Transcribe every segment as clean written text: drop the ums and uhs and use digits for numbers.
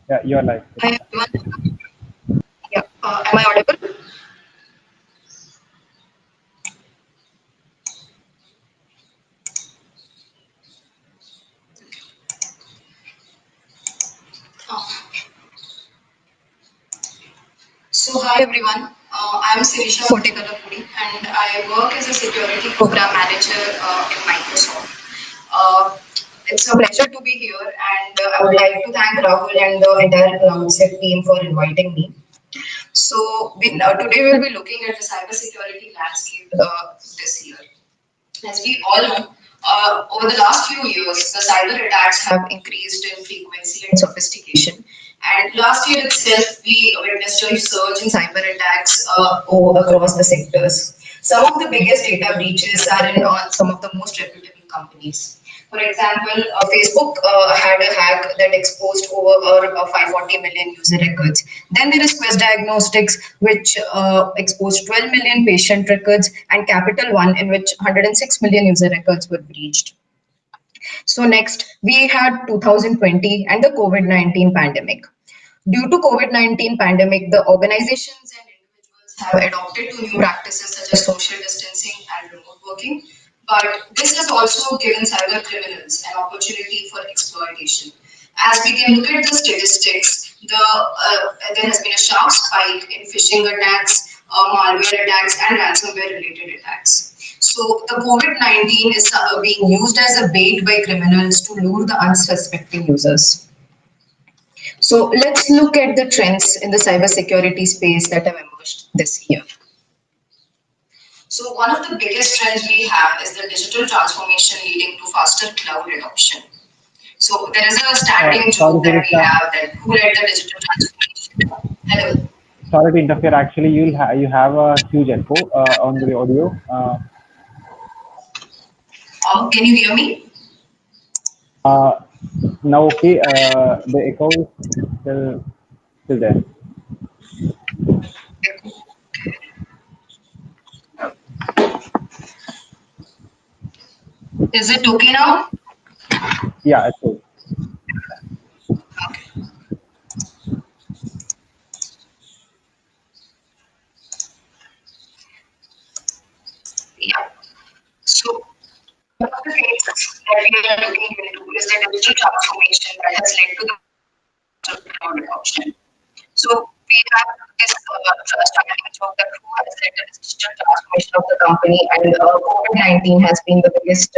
Yeah, you're live. Hi everyone. Yeah, am I audible? Uh, hi everyone. I'm Sirisha Kotikalapudi and I work as a security program manager in Microsoft. Uh, it's a pleasure to be here and I would like to thank Rahul and the entire CloudSec team for inviting me. Today we'll be looking at the cybersecurity landscape this year. As we all know, over the last few years, the cyber attacks have increased in frequency and sophistication. And last year itself, we witnessed a surge in cyber attacks all across the sectors. Some of the biggest data breaches are in on some of the most reputable companies. For example, Facebook had a hack that exposed over 540 million user records. Then there is Quest Diagnostics, which exposed 12 million patient records, and Capital One, in which 106 million user records were breached. So next, we had 2020 and the COVID-19 pandemic. Due to COVID-19 pandemic, the organizations and individuals have adopted to new practices such as social distancing and remote working. But this has also given cyber criminals an opportunity for exploitation. As we can look at the statistics, there has been a sharp spike in phishing attacks, malware attacks, and ransomware related attacks. So the COVID-19 is being used as a bait by criminals to lure the unsuspecting users. So let's look at the trends in the cybersecurity space that have emerged this year. So one of the biggest trends we have is the digital transformation leading to faster cloud adoption. So there is a standing Sorry, joke that we Sirisha. have that who led the digital transformation? Hello. Sorry to interfere. Actually, you have a huge echo on the audio. Can you hear me? Uh, Now, okay. The echo is still there. Is it okay now? Yeah, it's good. Yeah. So one of the things that we are looking into is the digital transformation that has led to the cloud adoption. So we have this starting joke that who has led the digital transformation of the company, and COVID-19 has been the biggest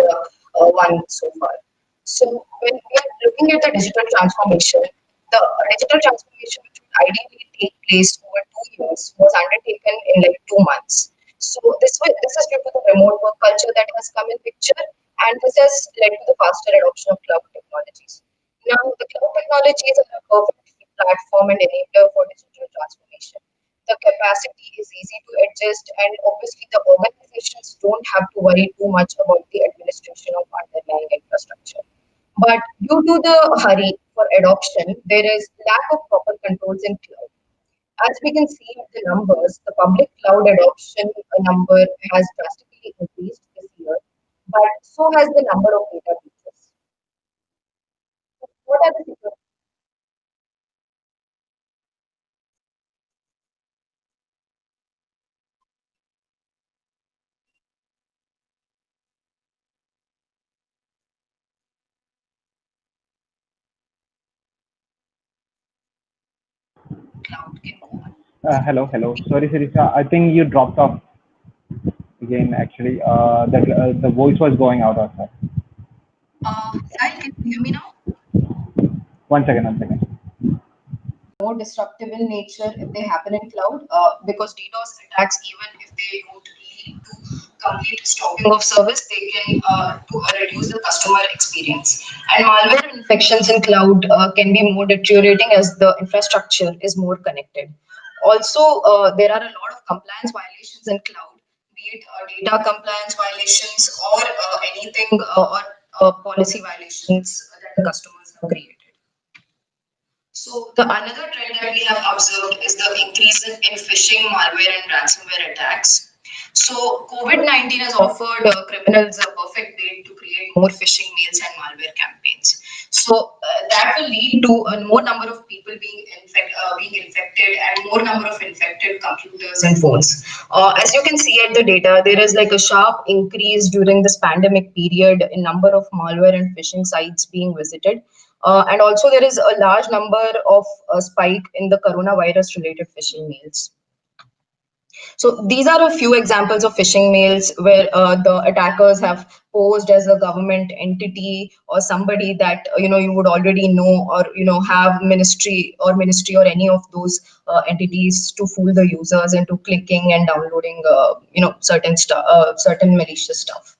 one so far. So when we are looking at the digital transformation, the digital transformation which would ideally take place over 2 years was undertaken in like 2 months. So this is due to the remote work culture that has come in picture, and this has led to the faster adoption of cloud technologies. Now, the cloud technologies are a perfect platform and enabler for digital transformation. The capacity is easy to adjust, and obviously, the organizations don't have to worry too much about the administration of underlying infrastructure. But due to the hurry for adoption, there is lack of proper controls in cloud. As we can see in the numbers, the public cloud adoption number has drastically increased this year, but so has the number of data breaches. What are the security? Cloud can go on? Hello, hello. Sorry, Sirisha. I think you dropped off again. Actually, the voice was going out of that. Sai, can you hear me now? One second, one second. More disruptive in nature if they happen in cloud because DDoS attacks, even if they don't lead to complete stopping of service, they can reduce the customer experience. And malware infections in cloud can be more deteriorating as the infrastructure is more connected. Also, there are a lot of compliance violations in cloud, be it data compliance violations or anything or policy violations that the customers have created. So the another trend that we have observed is the increase in phishing, malware, and ransomware attacks. So COVID-19 has offered criminals a perfect way to create more phishing mails and malware campaigns. That will lead to a more number of people being infected and more number of infected computers and phones. As you can see at the data, there is like a sharp increase during this pandemic period in number of malware and phishing sites being visited. And also there is a large number of spike in the coronavirus related phishing mails. So these are a few examples of phishing mails where the attackers have posed as a government entity or somebody that you would already know, or have ministry or any of those entities to fool the users into clicking and downloading certain stuff, certain malicious stuff.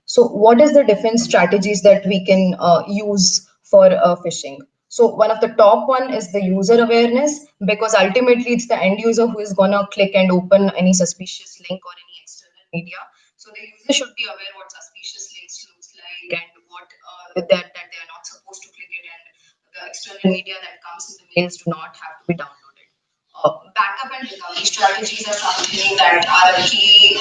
So what is the defense strategies that we can use for phishing? So one of the top one is the user awareness, because ultimately it's the end user who is gonna click and open any suspicious link or any external media. So the user should be aware what suspicious links looks like and what that they are not supposed to click it, and the external media that comes in the mails do not have to be downloaded. Backup and recovery strategies are something that are a key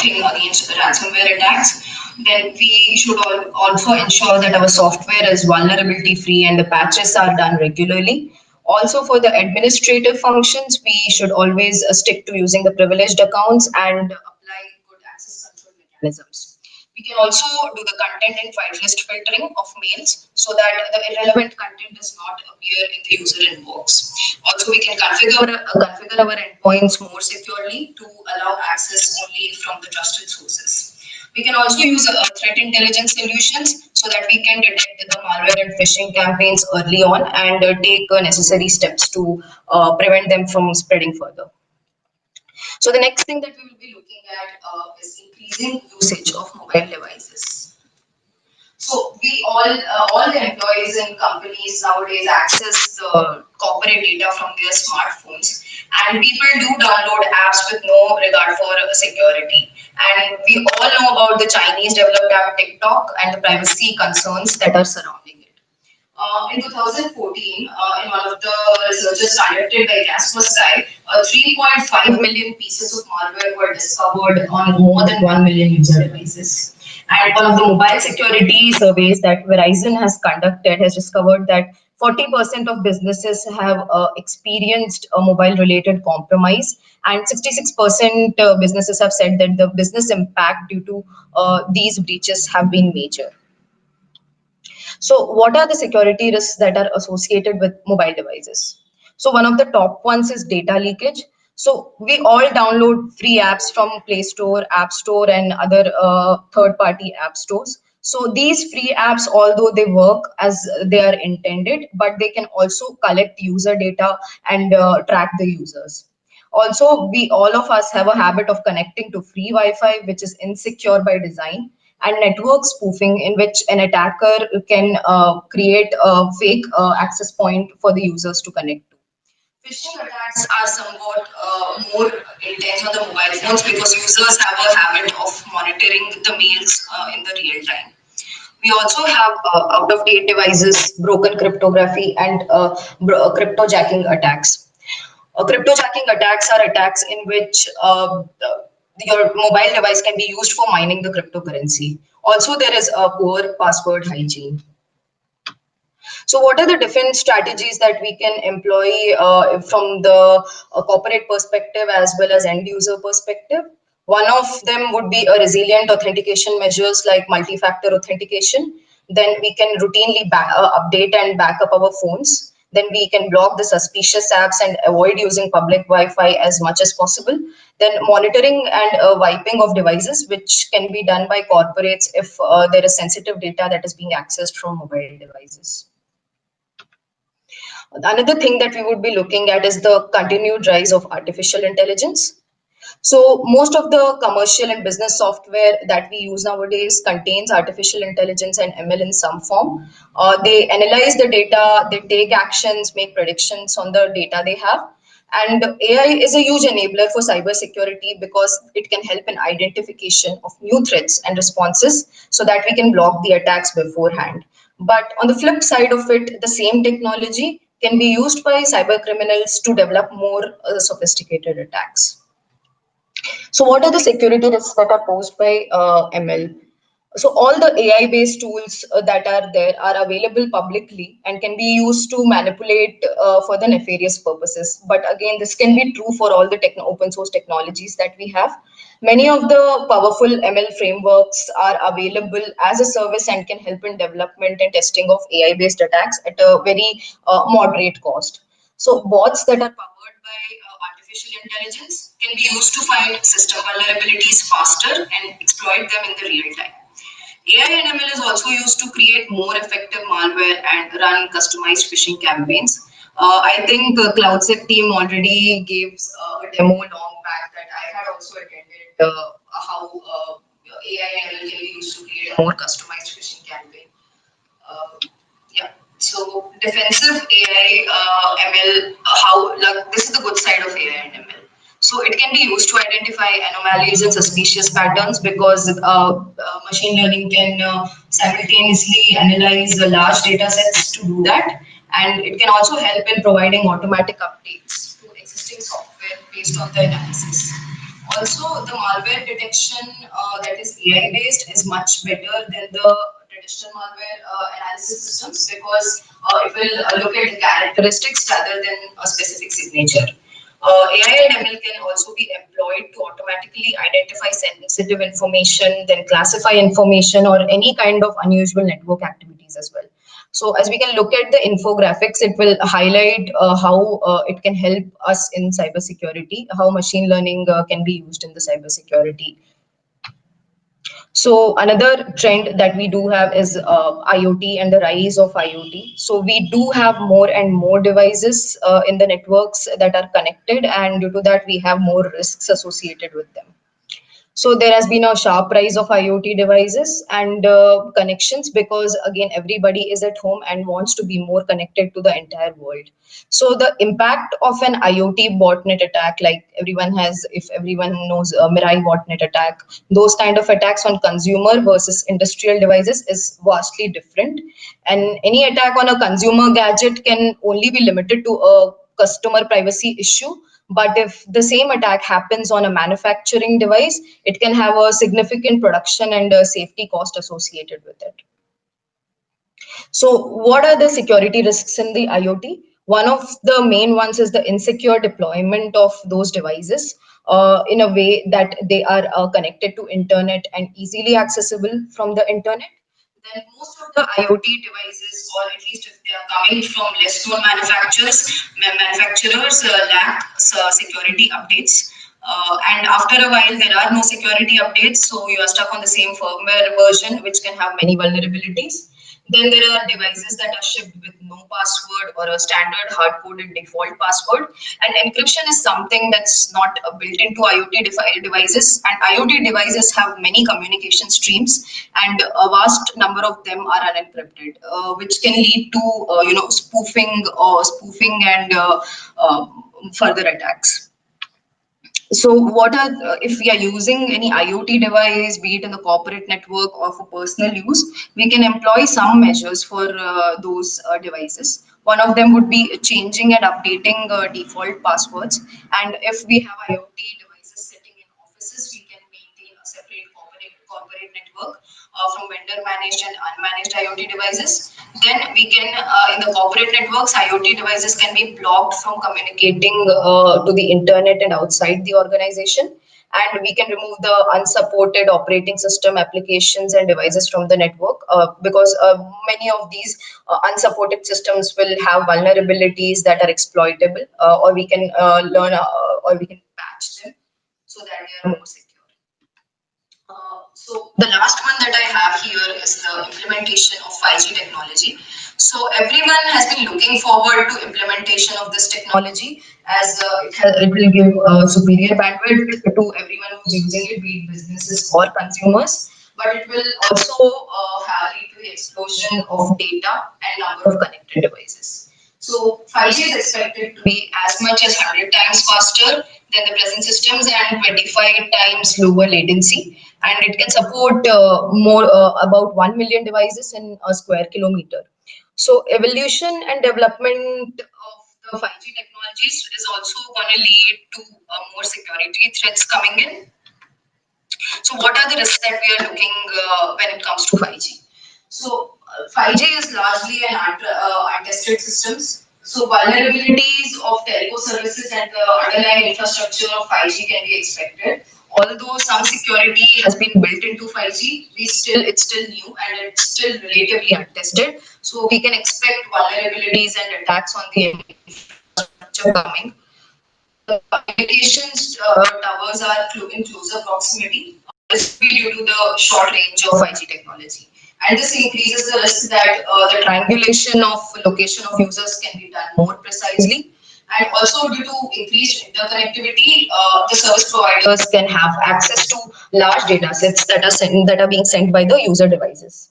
thing against ransomware attacks. Then we should also ensure that our software is vulnerability free and the patches are done regularly. Also, for the administrative functions, we should always stick to using the privileged accounts and apply good access control mechanisms. We can also do the content and whitelist filtering of mails so that the irrelevant content does not appear in the user inbox. Also, we can configure our endpoints more securely to allow access only from the trusted sources. We can also use threat intelligence solutions so that we can detect the malware and phishing campaigns early on and take necessary steps to prevent them from spreading further. So the next thing that we will be looking at is increasing usage of mobile devices. So all the employees in companies nowadays access the corporate data from their smartphones, and people do download apps with no regard for security. And we all know about the Chinese developed app TikTok and the privacy concerns that are surrounding it. In 2014, in one of the researches conducted by Kaspersky, 3.5 million pieces of malware were discovered on more than 1 million user devices. And one of the mobile security surveys that Verizon has conducted has discovered that 40% of businesses have experienced a mobile related compromise, and 66% businesses have said that the business impact due to these breaches have been major. So what are the security risks that are associated with mobile devices? So one of the top ones is data leakage. So we all download free apps from Play Store, App Store, and other third-party app stores. So these free apps, although they work as they are intended, but they can also collect user data and track the users. Also, we all of us have a habit of connecting to free Wi-Fi, which is insecure by design, and network spoofing, in which an attacker can create a fake access point for the users to connect to. Phishing attacks are somewhat more intense on the mobile phones because users have a habit of monitoring the mails in the real time. We also have out-of-date devices, broken cryptography, and cryptojacking attacks. Cryptojacking attacks are attacks in which your mobile device can be used for mining the cryptocurrency. Also, there is a poor password hygiene. So what are the different strategies that we can employ from the corporate perspective as well as end user perspective? One of them would be a resilient authentication measures like multi-factor authentication. Then we can routinely update and back up our phones. Then we can block the suspicious apps and avoid using public Wi-Fi as much as possible. Then monitoring and wiping of devices, which can be done by corporates if there is sensitive data that is being accessed from mobile devices. Another thing that we would be looking at is the continued rise of artificial intelligence. So most of the commercial and business software that we use nowadays contains artificial intelligence and ML in some form. They analyze the data, they take actions, make predictions on the data they have. And AI is a huge enabler for cybersecurity because it can help in identification of new threats and responses so that we can block the attacks beforehand. But on the flip side of it, the same technology can be used by cyber criminals to develop more sophisticated attacks. So what are the security risks that are posed by ML? So all the AI based tools that are there are available publicly and can be used to manipulate for the nefarious purposes. But again, this can be true for all the open source technologies that we have. Many of the powerful ML frameworks are available as a service and can help in development and testing of AI based attacks at a very moderate cost. So bots that are powered by artificial intelligence can be used to find system vulnerabilities faster and exploit them in the real time. AI and ML is also used to create more effective malware and run customized phishing campaigns. I think CloudSec team already gave a demo long back that I had also attended how AI and ML can be used to create a more customized phishing campaign. Uh, yeah. So defensive AI, ML, how like this is the good side of AI and ML. So it can be used to identify anomalies and suspicious patterns because machine learning can simultaneously analyze large data sets to do that, and it can also help in providing automatic updates to existing software based on the analysis. Also, the malware detection that is AI based is much better than the traditional malware analysis systems because it will look at the characteristics rather than a specific signature. AI and ML can also be employed to automatically identify sensitive information, then classify information or any kind of unusual network activities as well. So as we can look at the infographics, it will highlight how it can help us in cybersecurity, how machine learning can be used in the cybersecurity. So another trend that we do have is IoT and the rise of IoT. So we do have more and more devices in the networks that are connected, and due to that, we have more risks associated with them. So there has been a sharp rise of IoT devices and connections because again everybody is at home and wants to be more connected to the entire world. So the impact of an IoT botnet attack, like everyone has, if everyone knows Mirai botnet attack, those kind of attacks on consumer versus industrial devices is vastly different. And any attack on a consumer gadget can only be limited to a customer privacy issue, but if the same attack happens on a manufacturing device, it can have a significant production and safety cost associated with it. So, what are the security risks in the IoT? One of the main ones is the insecure deployment of those devices in a way that they are connected to internet and easily accessible from the internet. Then most of the IoT devices, or at least if they are coming from less known manufacturers lack security updates. And after a while, there are no security updates, so you are stuck on the same firmware version, which can have many vulnerabilities. Then there are devices that are shipped with no password or a standard hard-coded default password. And encryption is something that's not built into IoT devices. And IoT devices have many communication streams, and a vast number of them are unencrypted, which can lead to spoofing and further attacks. So, what are if we are using any IoT device, be it in the corporate network or for personal use, we can employ some measures for those devices. One of them would be changing and updating default passwords. And if we have IoT devices sitting in offices, we can maintain a separate corporate network from vendor managed and unmanaged IoT devices. Then we can, in the corporate networks, IoT devices can be blocked from communicating to the internet and outside the organization. And we can remove the unsupported operating system applications and devices from the network because many of these unsupported systems will have vulnerabilities that are exploitable, or we can learn or we can patch them so that they are more secure. So the last one that I have here is the implementation of 5G technology. So everyone has been looking forward to implementation of this technology as it will give superior bandwidth to everyone who's using it, be it businesses or consumers. But it will also have lead to the explosion of data and number of connected devices. So 5G is expected to be as much as 100 times faster than the present systems and 25 times lower latency. And it can support more about 1 million devices in a square kilometer. So evolution and development of the 5G technologies is also going to lead to more security threats coming in. So what are the risks that we are looking when it comes to 5G? So 5G is largely an untested systems. So vulnerabilities of telco services and the underlying infrastructure of 5G can be expected. Although some security has been built into 5G, it's still new and it's still relatively untested. So we can expect vulnerabilities and attacks on the infrastructure coming. The communications towers are in closer proximity. This could be due to the short range of 5G technology. And this increases the risk that the triangulation of location of users can be done more precisely. And also due to increased interconnectivity, the service providers can have access to large data sets that are being sent by the user devices.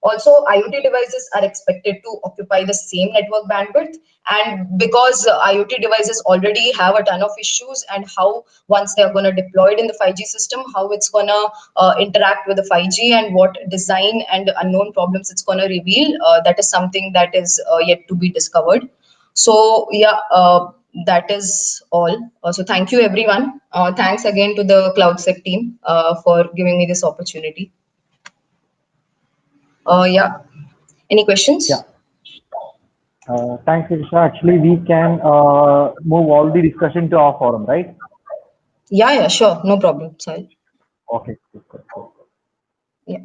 Also, IoT devices are expected to occupy the same network bandwidth, and because IoT devices already have a ton of issues, and how once they are going to deployed in the 5G system, how it's going to interact with the 5G, and what design and unknown problems it's going to reveal, that is something that is yet to be discovered. So yeah, that is all. So thank you everyone. Thanks again to the CloudSec team for giving me this opportunity. Yeah. Any questions? Yeah. Thanks, Sirisha. Actually, we can move all the discussion to our forum, right? Yeah, sure. No problem, Sahil. Okay. Good. Yeah.